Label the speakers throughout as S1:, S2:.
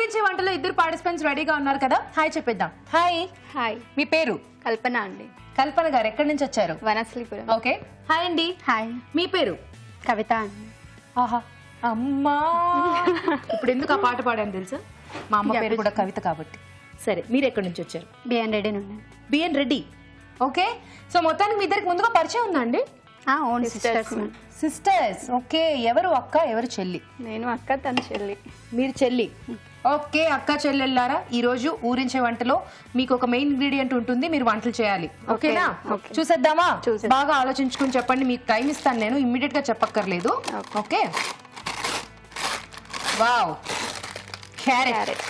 S1: ఊరించే వంటలో ఇద్దరు పార్టిసిపెంట్స్ రెడీగా ఉన్నారు కదా. హాయ్ చెప్పేద్దాం. హాయ్.
S2: హాయ్.
S1: మీ పేరు?
S2: కల్పన అండి.
S1: కల్పన గారు ఎక్కడి నుంచి వచ్చారు?
S2: వనశ్లీపురం.
S1: ఓకే. హాయ్ అండి.
S2: హాయ్.
S1: మీ పేరు?
S2: కవిత అండి.
S1: ఆహా అమ్మా. ఇప్పుడు ఎందుకు ఆ పాట పాడాను తెలుసా? మా అమ్మ పేరు కూడా కవిత కాబట్టి. సరే, మీరు ఎక్కడి నుంచి వచ్చారు?
S2: బిఎన్ రెడ్డి నుండి.
S1: బిఎన్ రెడ్డి. ఓకే. సో మొత్తానికి మీ ఇద్దరికి ముందుగా పరిచయం ఉందా అండి? సిస్టర్స్. ఓకే. ఎవరు అక్క, ఎవరు చెల్లి?
S2: నేను అక్క, తన చెల్లి.
S1: మీరు చెల్లి. ఓకే. అక్క చెల్లెళ్ళారా, ఈ రోజు ఊరించే వంటలో మీకు ఒక మెయిన్ ఇంగ్రీడియంట్ ఉంటుంది, మీరు వంటలు చేయాలి. ఓకేనా? చూసేద్దామా? బాగా ఆలోచించుకుని చెప్పండి, మీకు టైం ఇస్తాను నేను, ఇమ్మీడియట్ గా చెప్పక్కర్లేదు. ఓకే. Wow, carrot.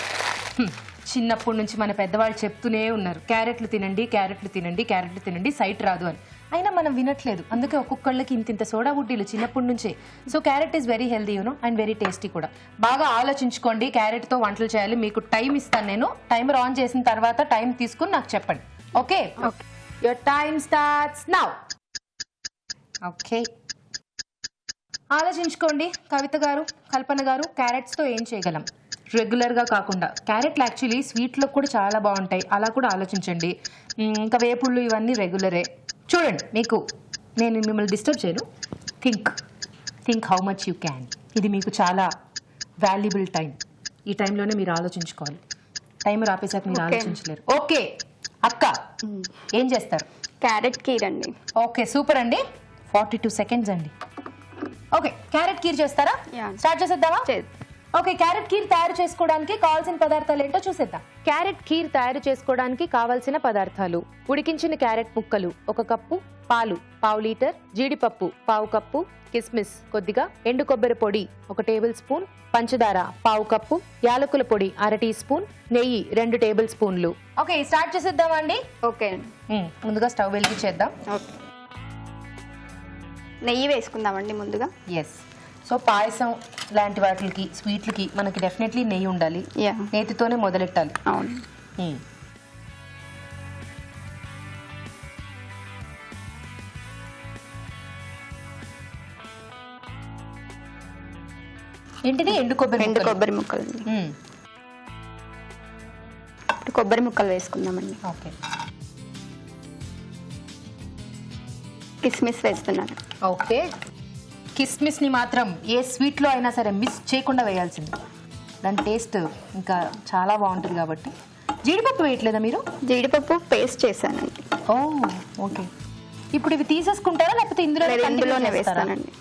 S1: చిన్నప్పటి నుంచి మన పెద్దవాళ్ళు చెప్తూనే ఉన్నారు, క్యారెట్లు తినండి, క్యారెట్లు తినండి, క్యారెట్లు తినండి, సైట్ రాదు అని. అయినా మనం వినట్లేదు. అందుకే ఒక్కొక్కళ్ళకి ఇంత సోడా బుడ్డీలు చిన్నప్పటి నుంచే. So carrot is very healthy and very tasty కూడా. బాగా ఆలోచించుకోండి, క్యారెట్తో వంటలు చేయాలి. మీకు టైం ఇస్తాను నేను. టైమర్ ఆన్ చేసిన తర్వాత టైం తీసుకుని నాకు చెప్పండి. Okay? Your time starts now. Okay, ఆలోచించుకోండి. కవిత గారు, కల్పన గారు, క్యారెట్స్తో ఏం చేయగలం రెగ్యులర్గా కాకుండా? క్యారెట్లు యాక్చువల్లీ స్వీట్లో కూడా చాలా బాగుంటాయి, అలా కూడా ఆలోచించండి. ఇంకా వేపుళ్ళు ఇవన్నీ రెగ్యులరే. చూడండి, మీకు నేను మిమ్మల్ని డిస్టర్బ్ చేయను. Think how much you can. ఇది మీకు చాలా వాల్యుబుల్ టైం. ఈ టైంలోనే మీరు ఆలోచించుకోవాలి. టైమర్ ఆపేసాక మీరు ఆలోచించలేరు. ఓకే అక్క, ఏం చేస్తారు?
S2: క్యారెట్ కీర్ అండి.
S1: ఓకే, సూపర్ అండి. 42 seconds అండి. ఓకే, క్యారెట్ కీర్ చేస్తారా? స్టార్ట్ చేసేద్దామా? ఓకే, క్యారెట్ కీర్ తయారు చేసుకోవడానికి కావాల్సిన పదార్థాలు ఏంటో చూసేద్దాం. క్యారెట్ కీర్ తయారు చేసుకోవడానికి కావాల్సిన పదార్థాలు: ఉడికించిన క్యారెట్ ముక్కలు 1 కప్పు, పాలు 1/2 లీటర్, జీడిపప్పు 1/2 కప్పు, కిస్మిస్ కొద్దిగా, ఎండు కొబ్బరి పొడి 1 టేబుల్ స్పూన్, పంచదార 1/2 కప్పు, యాలకుల పొడి 1/2 టీ స్పూన్, నెయ్యి 2 టేబుల్ స్పూన్లు. ఓకే, స్టార్ట్ చేసేద్దామా అండి?
S2: ఓకే.
S1: ముందుగా స్టవ్ వెలిగించేద్దాం.
S2: ఓకే, నెయ్యి వేసుకుందామండి ముందుగా.
S1: ఎస్. సో పాయసం లాంటి వాటికి, స్వీట్లకి మనకి డెఫినెట్లీ నెయ్యి ఉండాలి. నేతితోనే మొదలెట్టాలి.
S2: అవును.
S1: ఏంటిది? ఎండు కొబ్బరి
S2: ముక్కలు. కొబ్బరి ముక్కలు వేసుకుందామండి.
S1: ఓకే.
S2: కిస్మిస్ వేస్తున్నాను.
S1: ఓకే. కిస్మిస్ ని మాత్రం ఏ స్వీట్ లో అయినా సరే మిస్ చేయకుండా వేయాల్సింది. దాని టేస్ట్ ఇంకా చాలా బాగుంటుంది కాబట్టి. జీడిపప్పు వేయట్లేదా మీరు?
S2: జీడిపప్పు పేస్ట్ చేశానండి.
S1: ఓ ఓకే. ఇప్పుడు ఇవి తీసేసుకుంటారా లేకపోతే ఇందులోనే
S2: వేస్తానండి?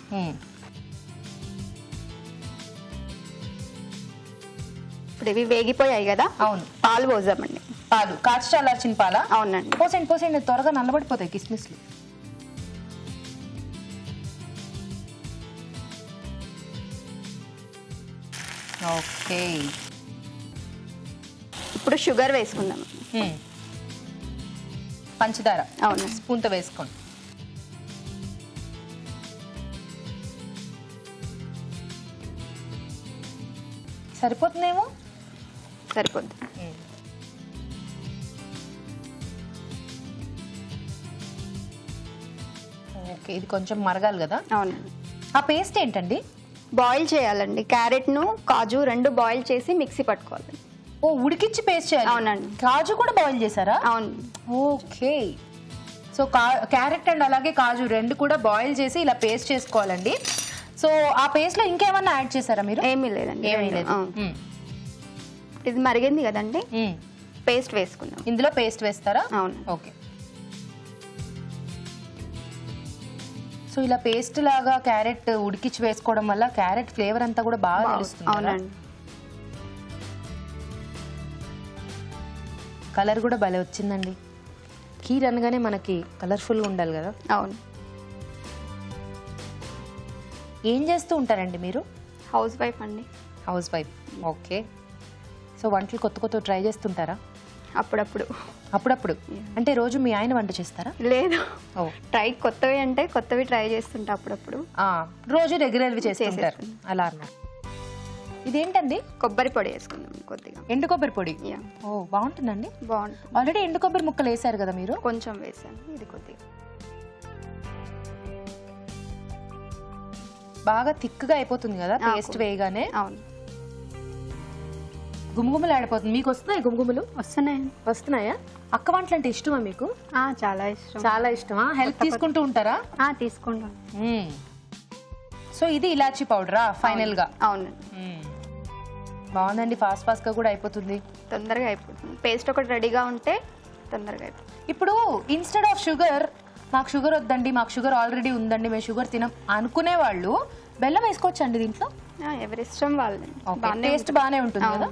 S2: ఇప్పుడు ఇవి వేగిపోయాయి కదా.
S1: అవును.
S2: పాలు పోసామండి.
S1: పాలు కాచి చల్లార్చిన పాలా?
S2: అవునండి.
S1: పోసేయండి, త్వరగా నల్లబడిపోతాయి కిస్మిస్లు. ఓకే.
S2: ఇప్పుడు షుగర్ వేసుకుందాం.
S1: పంచదార?
S2: అవును.
S1: స్పూన్తో వేసుకోండి. సరిపోతుందేమో.
S2: సరిపోద్ది.
S1: ఓకే, ఇది కొంచెం మరగాలి కదా.
S2: అవునండి.
S1: ఆ పేస్ట్ ఏంటండి?
S2: బాయిల్ చేయాలండి. క్యారెట్ ను, కాజు 2 బాయిల్ చేసి మిక్సీ పట్టుకోవాలి.
S1: ఓ, ఉడికిచ్చి పేస్ట్ చేయాలి?
S2: అవునండి.
S1: కాజు కూడా బాయిల్ చేశారా?
S2: అవును.
S1: ఓకే. సో క్యారెట్ అండ్ అలాగే కాజు 2 కూడా బాయిల్ చేసి ఇలా పేస్ట్ చేసుకోవాలండి. సో ఆ పేస్ట్ లో ఇంకేమన్నా యాడ్ చేశారా మీరు?
S2: ఏమీ లేదండి.
S1: ఏమీ లేదు.
S2: ఇది మరిగింది కదండి, పేస్ట్ వేసుకుందాం.
S1: ఇందులో పేస్ట్ వేస్తారా?
S2: అవును.
S1: ఓకే. సో ఇలా పేస్ట్ లాగా క్యారెట్ ఉడికిచ్చి వేసుకోవడం వల్ల క్యారెట్ ఫ్లేవర్ అంతా కూడా బాగా తెలుస్తుంది.
S2: అవునండి.
S1: కలర్ కూడా భలే వచ్చిందండి. కీర్ అనగానే మనకి కలర్ఫుల్గా ఉండాలి కదా.
S2: అవును.
S1: ఏం చేస్తూ ఉంటారండి మీరు?
S2: హౌస్ వైఫ్ అండి.
S1: House wife. ఓకే. సో వంటలు కొత్త ట్రై చేస్తుంటారా? అప్పుడప్పుడు. అంటే రోజు మీ ఆయన వంట చేస్తారా?
S2: లేదు, కొత్తవి అంటే కొత్తవి ట్రై చేస్తుంటా అప్పుడప్పుడు.
S1: రోజు రెగ్యులర్వి చేస్తుంటారు అలా అన్న. ఇదేంటండి?
S2: కొబ్బరి పొడి వేసుకుందాం కొద్దిగా.
S1: ఎండు కొబ్బరి పొడి. ఓ, బాగుంటుందండి.
S2: బాగుంటుంది.
S1: ఆల్రెడీ ఎండు కొబ్బరి ముక్కలు వేసారు కదా మీరు?
S2: కొంచెం వేసాను. ఇది కొద్దిగా
S1: బాగా థిక్గా అయిపోతుంది కదా పేస్ట్ వేయగానే.
S2: అవును.
S1: గుమగుమలు ఆడిపోతుంది. మీకు వస్తున్నాయి గుమగుమలు?
S2: వస్తున్నాయండి.
S1: వస్తున్నాయా? అక్క వంటలు అంటే ఇష్టమా మీకు?
S2: చాలా ఇష్టం.
S1: చాలా ఇష్టమా? హెల్ప్ తీసుకుంటూ ఉంటారా?
S2: తీసుకుంటాం.
S1: సో ఇది ఇలాచీ పౌడరా ఫైనల్ గా?
S2: అవునండి.
S1: బాగుందండి, ఫాస్ట్ ఫాస్ట్ గా కూడా అయిపోతుంది,
S2: తొందరగా అయిపోతుంది. పేస్ట్ ఒకటి రెడీగా ఉంటే తొందరగా అయిపోతుంది.
S1: ఇప్పుడు ఇన్స్టెడ్ ఆఫ్ షుగర్, మాకు షుగర్ వద్దండి, మాకు షుగర్ ఆల్రెడీ ఉందండి, మేము షుగర్ తినం అనుకునే వాళ్ళు బెల్లం వేసుకోవచ్చండి దీంట్లో?
S2: ఎవరి ఇష్టం వాళ్ళండి.
S1: టేస్ట్ బాగానే ఉంటుంది కదా.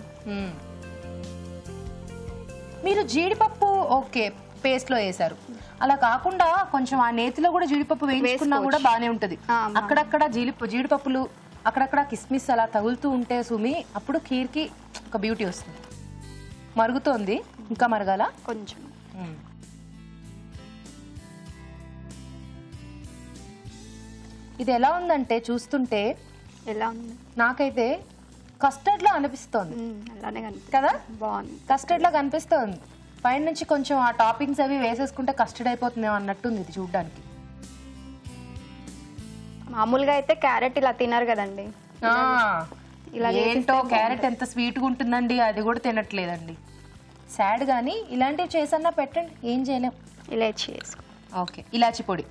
S1: మీరు జీడిపప్పు ఓకే పేస్ట్ లో వేసారు, అలా కాకుండా కొంచెం ఆ నేతిలో కూడా జీడిపప్పు వేయించుకున్నా కూడా బాగానే ఉంటది. అక్కడక్కడ జీడిపప్పులు అక్కడక్కడ కిస్మిస్ అలా తగులుతూ ఉంటే సుమి, అప్పుడు ఖీర్కి ఒక బ్యూటీ వస్తుంది. మరుగుతోంది, ఇంకా మరగాల
S2: కొంచెం.
S1: ఇది ఎలా ఉందంటే చూస్తుంటే
S2: ఎలా ఉంది?
S1: నాకైతే కస్టర్డ్ లా అనిపిస్తోంది.
S2: అలానే
S1: కదా,
S2: బాగుంది.
S1: కస్టర్డ్ లా కనిపిస్తోంది. పైన నుంచి కొంచెం ఆ టాపింగ్స్ అవి వేసేసుకుంటే కస్టర్డ్ అయిపోతుందేమో అన్నట్టుంది ఇది చూడ్డానికి.
S2: మామూలుగా అయితే క్యారెట్ ఇలా తినరు కదండి.
S1: ఇలా ఏంటో క్యారెట్ ఎంత స్వీట్ గా ఉంటుందండి, అది కూడా తినట్లేదండి. సాడ్ గానీ ఇలాంటివి చేసన్నా పెట్టండి, ఏం చేయలేం.
S2: ఇలాచి వేసుకో.
S1: ఓకే, ఇలాచి పొడి.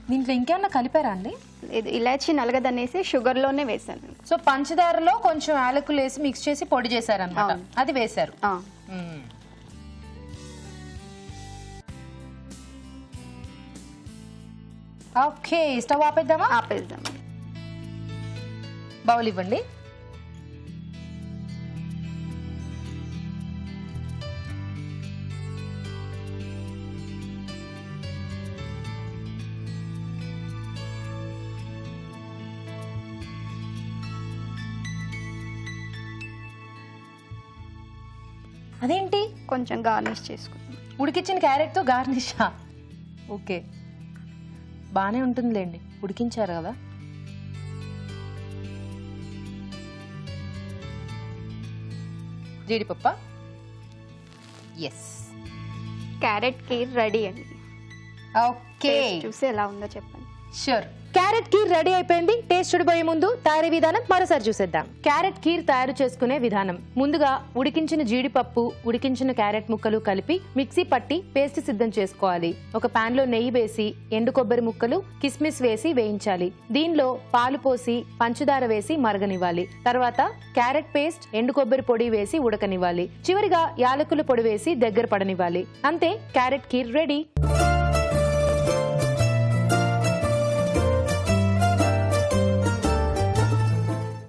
S1: దీంట్లో ఇంకేమన్నా కలిపారా అండి?
S2: ఇది ఇలాచి నలగదనేసి షుగర్ లోనే వేసాను.
S1: సో పంచదారలో కొంచెం యాలకులు వేసి మిక్స్ చేసి పొడి చేశారన్నమాట, అది వేశారు. ఓకే, స్టవ్ ఆపేద్దామా?
S2: ఆపేద్దాం.
S1: బౌల్ ఇవ్వండి. అదేంటి
S2: కొంచెం గార్నిష్ చేసుకుందాం.
S1: ఉడికించిన క్యారెట్ తో గార్నిషా? ఓకే, బానే ఉంటుందిలేండి, ఉడికించారు కదా. జీడిపప్ప. ఎస్,
S2: క్యారెట్ కీర్ రెడీ అండి.
S1: ఓకే,
S2: చూసి ఎలా ఉందో చెప్పండి.
S1: షూర్. క్యారెట్ కీర్ రెడీ అయిపోయింది. టేస్ట్ చూడబోయే ముందు తయారీ విధానం మరోసారి చూసేద్దాం. క్యారెట్ కీర్ తయారు చేసుకునే విధానం: ముందుగా ఉడికించిన జీడిపప్పు, ఉడికించిన క్యారెట్ ముక్కలు కలిపి మిక్సీ పట్టి పేస్ట్ సిద్ధం చేసుకోవాలి. ఒక పాన్ లో నెయ్యి వేసి ఎండు కొబ్బరి ముక్కలు, కిస్మిస్ వేసి వేయించాలి. దీనిలో పాలు పోసి పంచదార వేసి మరగనివ్వాలి. తర్వాత క్యారెట్ పేస్ట్, ఎండు కొబ్బరి పొడి వేసి ఉడకనివ్వాలి. చివరిగా యాలకుల పొడి వేసి దగ్గర పడనివ్వాలి. అంతే, క్యారెట్ కీర్ రెడీ.